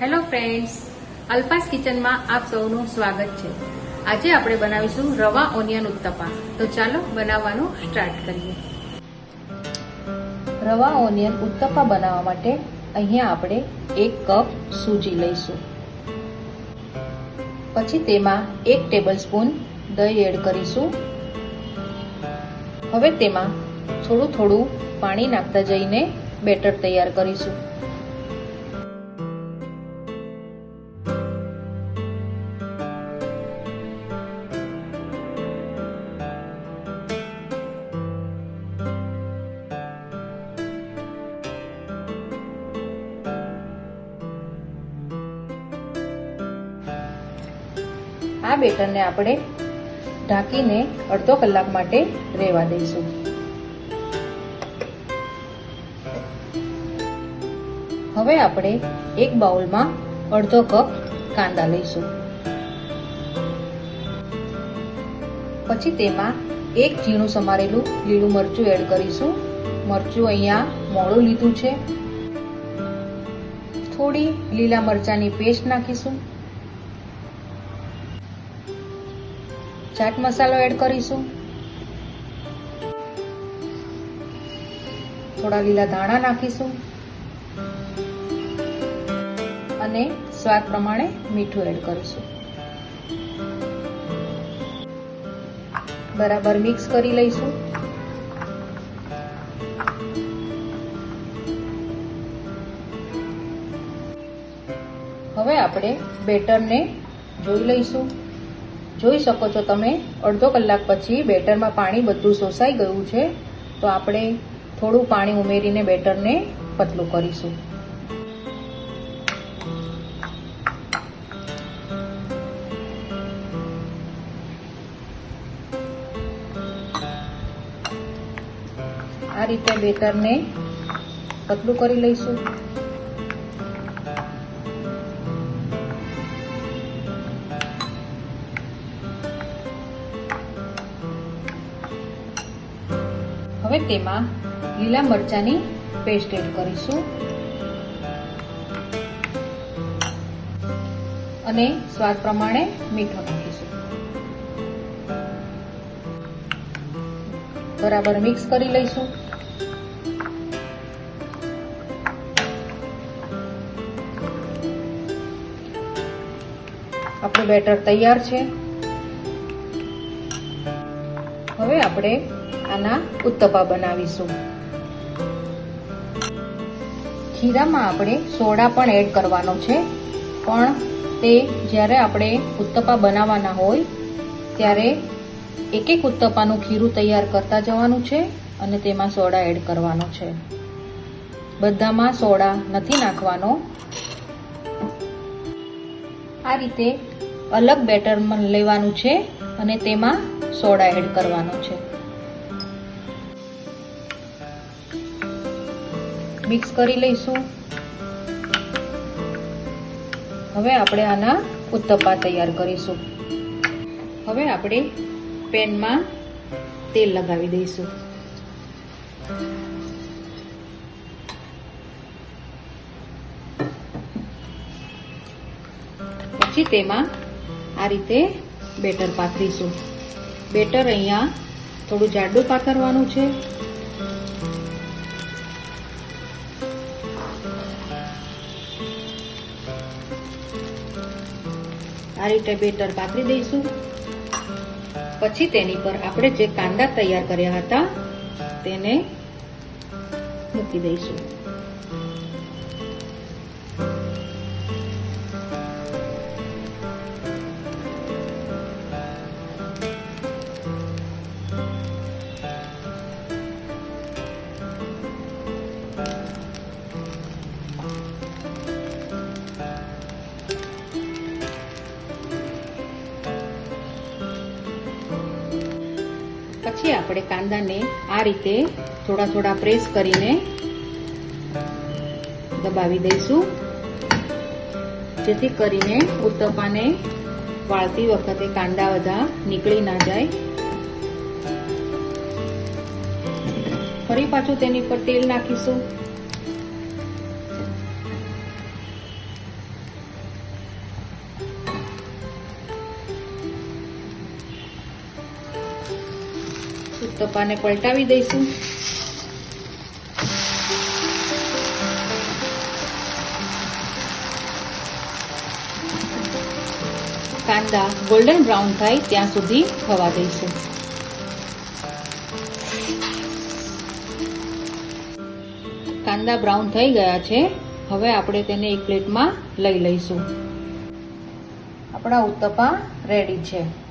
Hello friends, Alpa's કિચનમાં આપ સૌનું સ્વાગત છે। આજે આપણે બનાવીશું રવા ઓનિયન ઉત્તપા। તો ચાલો બનાવવાનું સ્ટાર્ટ કરીએ। રવા ઓનિયન ઉત્તપા બનાવવા માટે અહીંયા આપણે 1 કપ સૂજી લઈશું। પછી તેમાં 1 ટેબલસ્પૂન દહીં એડ કરીશું। હવે તેમાં થોડું થોડું પાણી નાખતા જઈને બેટર તૈયાર કરીશું। આ બેટરને આપણે ઢાંકીને અડધો કલાક માટે રહેવા દઈશું। હવે આપણે એક બાઉલમાં અડધો કપ કાંદા લઈશું। પછી તેમાં 1 ઝીણું સમારેલું લીલું મરચું એડ કરીશું। મરચું અહીંયા મોળું લીધું છે। થોડી લીલા મરચાની પેસ્ટ નાખીશું। ચાટ મસાલો એડ કરીશું। થોડા લીલા ધાણા નાખીશું અને સ્વાદ પ્રમાણે મીઠું એડ કરીશું। બરાબર મિક્સ કરી લઈશું। હવે આપણે બેટરને જોઈ લઈશું। જોઈ શકો છો તમે, અડધો કલાક પછી બેટરમાં પાણી બધું શોષાઈ ગયું છે। તો આપણે થોડું પાણી ઉમેરીને બેટરને પતલું કરીશું। આ રીતે બેટરને પતલું કરી લઈશું। હવે તેમાં લીલા મરચાની પેસ્ટ એડ કરીશું અને સ્વાદ પ્રમાણે મીઠું નાખીશું। બરાબર મિક્સ કરી લઈશું। આપણું બેટર તૈયાર છે। હવે આપણે આના ઉત્તપા બનાવીશું। ખીરામાં આપણે સોડા પણ એડ કરવાનો છે, પણ તે જ્યારે આપણે ઉત્તપા બનાવવાના હોય ત્યારે એક ઉત્તપાનું ખીરું તૈયાર કરતા જવાનું છે અને તેમાં સોડા એડ કરવાનો છે। બધામાં સોડા નથી નાખવાનો। આ રીતે અલગ બેટર લેવાનું છે અને તેમાં સોડા એડ કરવાનો છે। મિક્સ કરી લઈશું। હવે આપણે આના ઉત્તપા તૈયાર કરીશું। હવે આપણે પેનમાં તેલ લગાવી દઈશું। પછી તેમાં આ રીતે બેટર પાથરીશું। બેટર અહીંયા થોડું જાડું પાથરવાનું છે। આ રીતે બેટર પાથરી દઈશું। પછી તેની પર આપણે જે કાંદા તૈયાર કર્યા હતા તેને મૂકી દઈશું। પછી આપણે કાંદાને આ રીતે થોડા થોડા પ્રેસ કરીને દબાવી દઈશું, જેથી કરીને ઉત્તપાને વાળતી વખતે કાંદા બધા નીકળી ના જાય। ફરી પાછું તેની પર તેલ નાખીશું। ઉત્તપાને પલટાવી દઈશું. કાંદા ગોલ્ડન બ્રાઉન થાય ત્યાં સુધી થવા દઈશું. કાંદા બ્રાઉન થઈ ગયા છે. હવે આપણે તેને એક પ્લેટમાં લઈ લઈશું. આપણા ઉત્તપા રેડી છે.